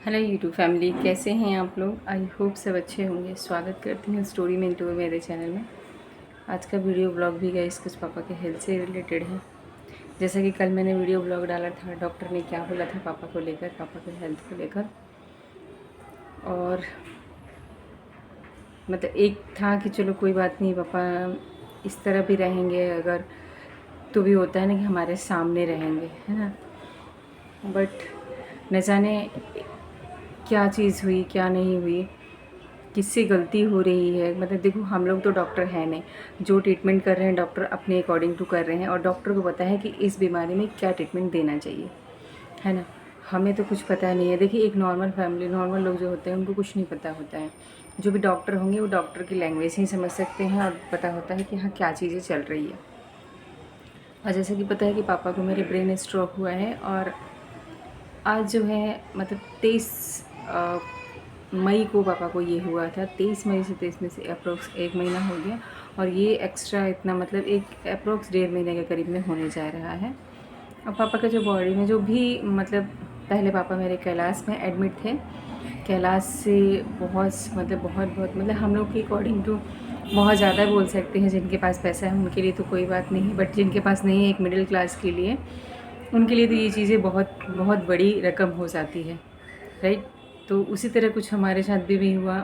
Hello YouTube family, कैसे हैं आप लोग। आई होप सब अच्छे होंगे। स्वागत करती हूँ स्टोरी मिनटू मेरे चैनल में। आज का वीडियो ब्लॉग भी गाइस कुछ पापा के हेल्थ से रिलेटेड है। जैसा कि कल मैंने वीडियो ब्लॉग डाला था, डॉक्टर ने क्या बोला था पापा को लेकर, पापा के हेल्थ को लेकर। और मतलब एक था कि चलो कोई बात नहीं, पापा इस तरह भी रहेंगे अगर, तो भी होता है ना कि हमारे सामने रहेंगे, है ना। बट न जाने क्या चीज़ हुई, क्या नहीं हुई, किससे गलती हो रही है। मतलब देखो, हम लोग तो डॉक्टर हैं नहीं। जो ट्रीटमेंट कर रहे हैं डॉक्टर अपने अकॉर्डिंग टू कर रहे हैं, और डॉक्टर को पता है कि इस बीमारी में क्या ट्रीटमेंट देना चाहिए, है ना। हमें तो कुछ पता नहीं है। देखिए, एक नॉर्मल फैमिली, नॉर्मल लोग जो होते हैं उनको कुछ नहीं पता होता है। जो भी डॉक्टर होंगे वो डॉक्टर की लैंग्वेज ही समझ सकते हैं और पता होता है कि हाँ क्या चीज़ें चल रही है। और जैसे कि पता है कि पापा को मेरे ब्रेन स्ट्रोक हुआ है, और आज जो है मतलब 23 मई को पापा को ये हुआ था। 23 मई से 23 में से अप्रोक्स 1 महीना हो गया, और ये एक्स्ट्रा इतना मतलब एक अप्रोक्स 1.5 महीने के करीब में होने जा रहा है। और पापा का जो बॉडी में जो भी मतलब, पहले पापा मेरे कैलाश में एडमिट थे। कैलाश से बहुत हम लोग के अकॉर्डिंग टू बहुत ज़्यादा बोल सकते हैं। जिनके पास पैसा है उनके लिए तो कोई बात नहीं, बट जिनके पास नहीं है, एक मिडिल क्लास के लिए, उनके लिए तो ये चीज़ें बहुत बहुत बड़ी रकम हो जाती है, राइट। तो उसी तरह कुछ हमारे साथ भी हुआ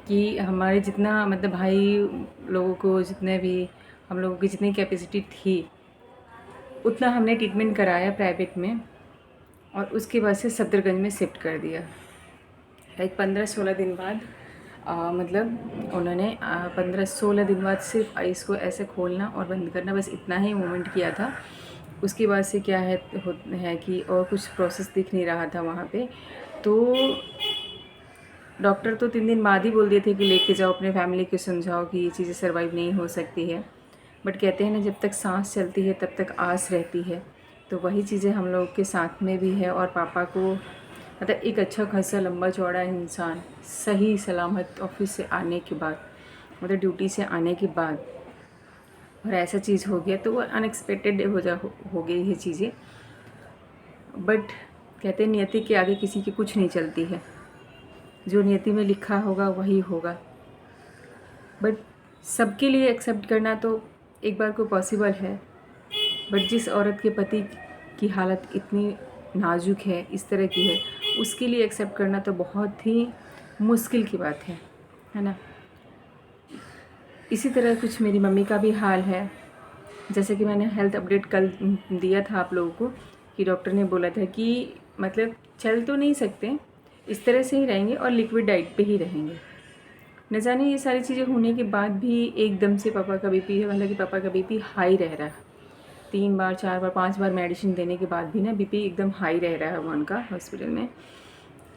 कि हमारे जितना मतलब भाई लोगों को, जितने भी हम लोगों की जितनी कैपेसिटी थी उतना हमने ट्रीटमेंट कराया प्राइवेट में, और उसके बाद से सफदरगंज में शिफ्ट कर दिया। लाइक 15-16 दिन बाद मतलब उन्होंने 15-16 दिन बाद सिर्फ आइस को ऐसे खोलना और बंद करना, बस इतना ही मूवमेंट किया था। उसके बाद से क्या है कि और कुछ प्रोसेस दिख नहीं रहा था वहाँ पे। तो डॉक्टर तो 3 दिन बाद ही बोल दिए थे कि लेके जाओ अपने फैमिली को, समझाओ कि ये चीज़ें सर्वाइव नहीं हो सकती है। बट कहते हैं ना, जब तक सांस चलती है तब तक आस रहती है। तो वही चीज़ें हम लोग के साथ में भी है। और पापा को मतलब एक अच्छा खासा लंबा चौड़ा इंसान सही सलामत ऑफिस से आने के बाद, मतलब ड्यूटी से आने के बाद, और ऐसा चीज़ हो गया तो वो अनएक्सपेक्टेड हो गई ये चीज़ें। बट कहते हैं नियति के आगे किसी की कुछ नहीं चलती है। जो नियति में लिखा होगा वही होगा। बट सबके लिए एक्सेप्ट करना तो एक बार को पॉसिबल है, बट जिस औरत के पति की हालत इतनी नाजुक है, इस तरह की है, उसके लिए एक्सेप्ट करना तो बहुत ही मुश्किल की बात है ना। इसी तरह कुछ मेरी मम्मी का भी हाल है। जैसे कि मैंने हेल्थ अपडेट कल दिया था आप लोगों को, कि डॉक्टर ने बोला था कि मतलब चल तो नहीं सकते, इस तरह से ही रहेंगे और लिक्विड डाइट पे ही रहेंगे। न जाने ये सारी चीज़ें होने के बाद भी एकदम से पापा का बीपी है, हालांकि पापा का बीपी हाई रह रहा है। 3 बार 4 बार 5 बार मेडिसिन देने के बाद भी ना बीपी एकदम हाई रह रहा है उनका हॉस्पिटल में।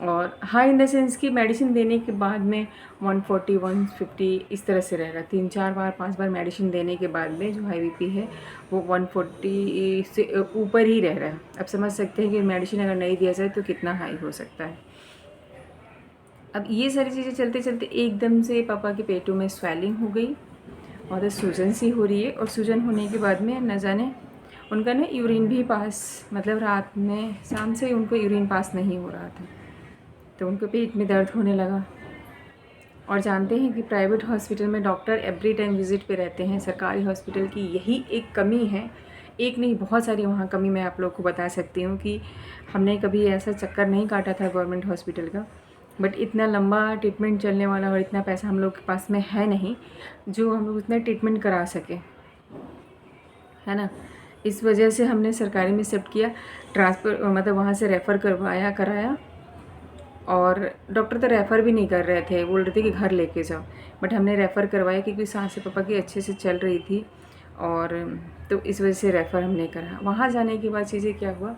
और हाई इन द सेंस कि मेडिसिन देने के बाद में 140 150 इस तरह से रह रहा है। 3-4 बार 5 बार मेडिसिन देने के बाद में जो हाई बीपी है वो 140 से ऊपर ही रह रहा है। अब समझ सकते हैं कि मेडिसिन अगर नहीं दिया जाए तो कितना हाई हो सकता है। अब ये सारी चीज़ें चलते चलते एकदम से पापा के पेटों में स्वेलिंग हो गई, और सूजन सी हो रही है। और सूजन होने के बाद में न जाने उनका ना यूरिन भी पास, मतलब रात में शाम से उनको यूरिन पास नहीं हो रहा था, तो उनको पेट में दर्द होने लगा। और जानते हैं कि प्राइवेट हॉस्पिटल में डॉक्टर एवरी टाइम विज़िट पे रहते हैं। सरकारी हॉस्पिटल की यही एक कमी है, एक नहीं बहुत सारी वहाँ कमी मैं आप लोग को बता सकती हूँ कि हमने कभी ऐसा चक्कर नहीं काटा था गवर्नमेंट हॉस्पिटल का। बट इतना लंबा ट्रीटमेंट चलने वाला और इतना पैसा हम लोग के पास में है नहीं जो हम लोग इतना ट्रीटमेंट करा सके, है ना। इस वजह से हमने सरकारी में शिफ्ट किया, ट्रांसफ़र मतलब वहाँ से रेफ़र कराया। और डॉक्टर तो रेफ़र भी नहीं कर रहे थे, बोल रहे थे कि घर लेके जाओ। बट हमने रेफ़र करवाया क्योंकि सांसें पापा की अच्छे से चल रही थी, और तो इस वजह से रेफ़र हमने करा। वहाँ जाने के बाद चीज़ें क्या हुआ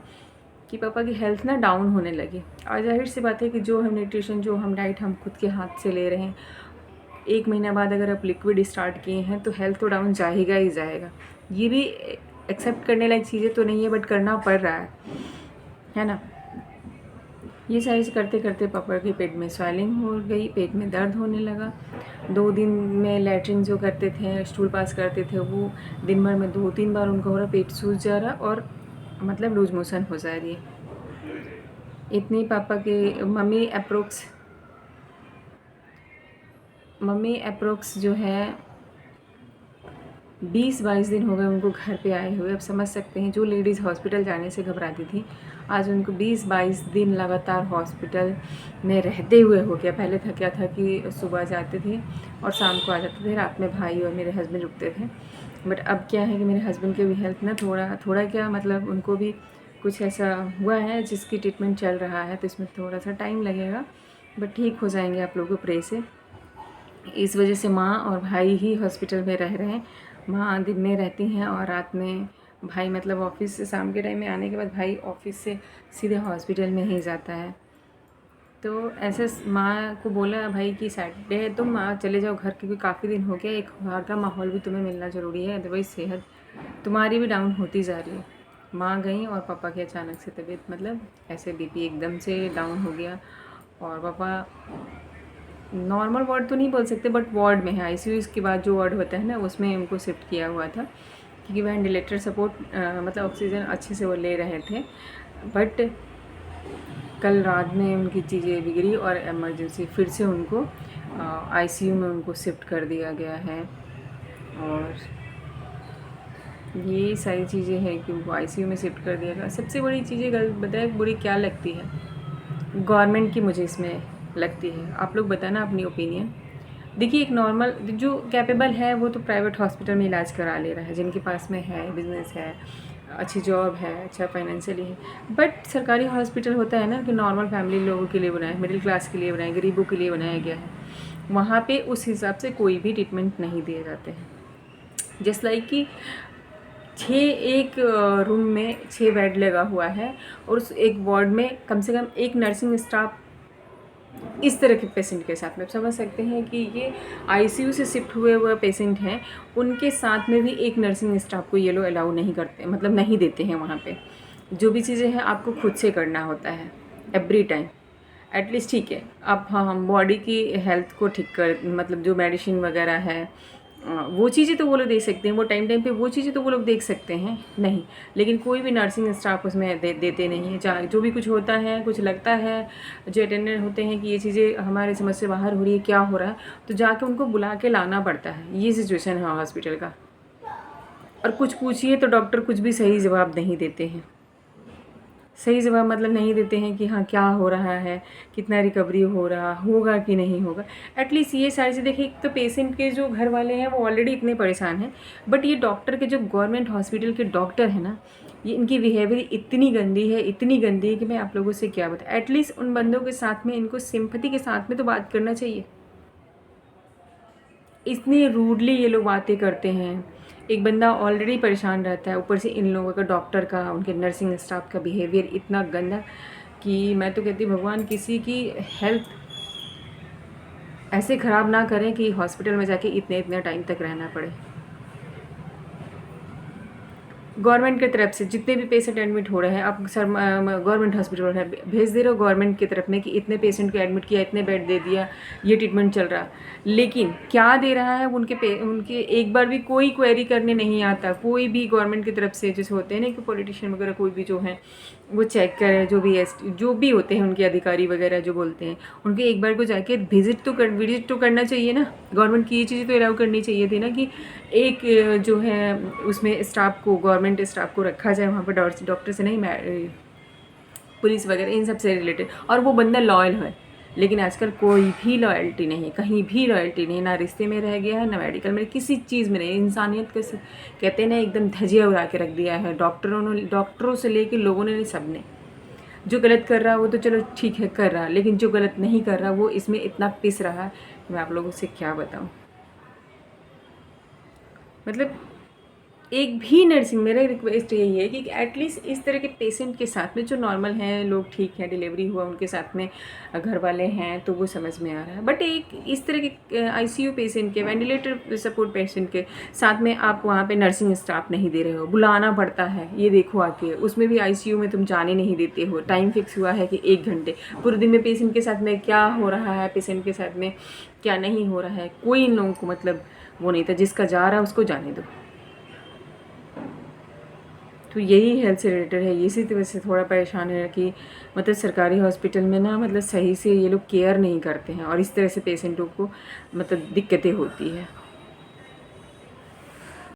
कि पापा की हेल्थ ना डाउन होने लगी। और जाहिर सी बात है कि जो हम न्यूट्रिशन, जो हम डाइट हम खुद के हाथ से ले रहे हैं, 1 महीना बाद अगर आप लिक्विड स्टार्ट किए हैं तो हेल्थ तो डाउन जाएगा ही जाएगा। ये भी एक्सेप्ट करने लायक चीज़ें तो नहीं है, बट करना पड़ रहा है ना। ये सारी करते करते पापा के पेट में स्वेलिंग हो गई, पेट में दर्द होने लगा। 2 दिन में लैट्रिन जो करते थे, स्टूल पास करते थे, वो दिन भर में 2-3 बार उनका हो रहा, पेट सूज जा रहा और मतलब लूज मोशन हो जा रही है। इतनी पापा के मम्मी अप्रोक्स जो है 20-22 दिन हो गए उनको घर पे आए हुए। अब समझ सकते हैं जो लेडीज़ हॉस्पिटल जाने से घबराती थी, आज उनको 20-22 दिन लगातार हॉस्पिटल में रहते हुए हो गया। पहले था क्या था कि सुबह जाते थे और शाम को आ जाते थे, रात में भाई और मेरे हस्बैंड रुकते थे। बट अब क्या है कि मेरे हस्बैंड की भी हेल्थ ना थोड़ा क्या मतलब उनको भी कुछ ऐसा हुआ है जिसकी ट्रीटमेंट चल रहा है, तो इसमें थोड़ा सा टाइम लगेगा, बट ठीक हो जाएंगे आप लोगों को प्रे से। इस वजह से माँ और भाई ही हॉस्पिटल में रह रहे हैं। माँ दिन में रहती हैं और रात में भाई मतलब ऑफिस से शाम के टाइम में आने के बाद भाई ऑफिस से सीधे हॉस्पिटल में ही जाता है। तो ऐसे माँ को बोला भाई कि सैटरडे है तुम माँ चले जाओ घर, क्योंकि काफ़ी दिन हो गया, एक बाहर का माहौल भी तुम्हें मिलना ज़रूरी है, अदरवाइज़ सेहत तुम्हारी भी डाउन होती जा रही है। माँ गई और पापा की अचानक से तबीयत मतलब ऐसे बीपी एकदम से डाउन हो गया और पापा नॉर्मल वार्ड तो नहीं बोल सकते बट वार्ड में है, आईसीयू के बाद जो वार्ड होता है ना उसमें उनको शिफ्ट किया हुआ था, क्योंकि वह वेंटिलेटर सपोर्ट मतलब ऑक्सीजन अच्छे से वो ले रहे थे। बट कल रात में उनकी चीज़ें बिगड़ी और इमरजेंसी फिर से उनको आईसीयू में उनको शिफ्ट कर दिया गया है। और ये सारी चीज़ें हैं कि उनको आईसीयू में शिफ्ट कर दिया गया। सबसे बड़ी चीज़ें बताए बुरी क्या लगती है, गवर्नमेंट की मुझे इसमें लगती है। आप लोग बताना अपनी ओपिनियन। देखिए एक नॉर्मल जो कैपेबल है वो तो प्राइवेट हॉस्पिटल में इलाज करा ले रहा है, जिनके पास में है, बिजनेस है, अच्छी जॉब है, अच्छा फाइनेंशियली है। बट सरकारी हॉस्पिटल होता है ना कि नॉर्मल फैमिली लोगों के लिए बनाया है, मिडिल क्लास के लिए बनाया, गरीबों के लिए बनाया गया है। वहाँ पे उस हिसाब से कोई भी ट्रीटमेंट नहीं दिए जाते हैं। जस्ट लाइक कि एक रूम में 6 बेड लगा हुआ है और उस एक वार्ड में कम से कम एक नर्सिंग स्टाफ इस तरह के पेशेंट के साथ में समझ सकते हैं कि ये आईसीयू से शिफ्ट हुए पेशेंट हैं, उनके साथ में भी एक नर्सिंग स्टाफ को ये लोग अलाउ नहीं करते, मतलब नहीं देते हैं। वहाँ पे जो भी चीज़ें हैं आपको खुद से करना होता है एवरी टाइम। एटलीस्ट ठीक है आप हम बॉडी की हेल्थ को ठीक कर मतलब जो मेडिसिन वगैरह है वो चीज़ें तो वो लोग देख सकते हैं, वो टाइम पे वो चीज़ें तो वो लोग देख सकते हैं नहीं, लेकिन कोई भी नर्सिंग स्टाफ उसमें देते नहीं है। चाहे जो भी कुछ होता है, कुछ लगता है, जो अटेंडेंट होते हैं कि ये चीज़ें हमारे समझ से बाहर हो रही है, क्या हो रहा है, तो जाके उनको बुला के लाना पड़ता है। ये सिचुएशन है हॉस्पिटल का। और कुछ पूछिए तो डॉक्टर कुछ भी सही जवाब नहीं देते हैं। सही जवाब मतलब नहीं देते हैं कि हाँ क्या हो रहा है, कितना रिकवरी हो रहा होगा कि नहीं होगा। एटलीस्ट ये सारी चीज़ देखिए, एक तो पेशेंट के जो घर वाले हैं वो ऑलरेडी इतने परेशान हैं, बट ये डॉक्टर के जो गवर्नमेंट हॉस्पिटल के डॉक्टर हैं ना, ये इनकी बिहेवियर इतनी गंदी है कि मैं आप लोगों से क्या बताऊँ। एटलीस्ट उन बंदों के साथ में इनको सिंपैथी के साथ में तो बात करना चाहिए। इतनी रूडली ये लोग बातें करते हैं। एक बंदा ऑलरेडी परेशान रहता है, ऊपर से इन लोगों का, डॉक्टर का, उनके नर्सिंग स्टाफ का बिहेवियर इतना गंदा कि मैं तो कहती भगवान किसी की हेल्थ ऐसे ख़राब ना करें कि हॉस्पिटल में जाके इतने टाइम तक रहना पड़े। गवर्नमेंट की तरफ से जितने भी पेशेंट एडमिट हो रहे हैं, आप सर गवर्नमेंट हॉस्पिटल है भेज दे रहे हो गवर्नमेंट की तरफ में कि इतने पेशेंट को एडमिट किया, इतने बेड दे दिया, ये ट्रीटमेंट चल रहा, लेकिन क्या दे रहा है उनके एक बार भी कोई क्वेरी करने नहीं आता। कोई भी गवर्नमेंट की तरफ से जैसे होते हैं ना कि पॉलिटिशियन वगैरह कोई भी जो हैं वो चेक करें, जो भी होते हैं उनके अधिकारी वगैरह जो बोलते हैं, उनके एक बार को जाके विजिट तो करना चाहिए ना। गवर्नमेंट की ये चीज़ें तो अलाउ करनी चाहिए थी ना कि एक जो है उसमें स्टाफ को, गवर्नमेंट स्टाफ को रखा जाए वहाँ पर, डॉक्टर से नहीं, पुलिस वगैरह इन सब से रिलेटेड, और वो बंदा लॉयल है। लेकिन आजकल कोई भी लॉयल्टी नहीं, कहीं भी लॉयल्टी नहीं, ना रिश्ते में रह गया है, ना मेडिकल में, किसी चीज़ में नहीं। इंसानियत के कहते हैं ना एकदम धजिया उड़ा के रख दिया है डॉक्टरों से लेके लोगों ने, सब ने। जो गलत कर रहा है वो तो चलो ठीक है कर रहा है, लेकिन जो गलत नहीं कर रहा वो इसमें इतना पिस रहा है कि मैं आप लोगों से क्या बताऊँ। मतलब एक भी नर्सिंग, मेरा रिक्वेस्ट यही है कि एटलीस्ट इस तरह के पेशेंट के साथ में जो नॉर्मल हैं, लोग ठीक हैं, डिलीवरी हुआ उनके साथ में घर वाले हैं तो वो समझ में आ रहा है, बट एक इस तरह के आईसीयू पेशेंट के, वेंटिलेटर सपोर्ट पेशेंट के साथ में आप वहाँ पे नर्सिंग स्टाफ नहीं दे रहे हो, बुलाना पड़ता है। ये देखो आके उसमें भी आईसीयू में तुम जाने नहीं देते हो। टाइम फिक्स हुआ है कि 1 घंटे, पूरे दिन में पेशेंट के साथ में क्या हो रहा है, पेशेंट के साथ में क्या नहीं हो रहा है, कोई इन लोगों को मतलब वो नहीं था। जिसका जा रहा है उसको जाने दो। तो तो यही हेल्थ से रिलेटेड है। इसी वजह से थोड़ा परेशान है कि मतलब सरकारी हॉस्पिटल में ना मतलब सही से ये लोग केयर नहीं करते हैं और इस तरह से पेशेंटों को मतलब दिक्कतें होती है।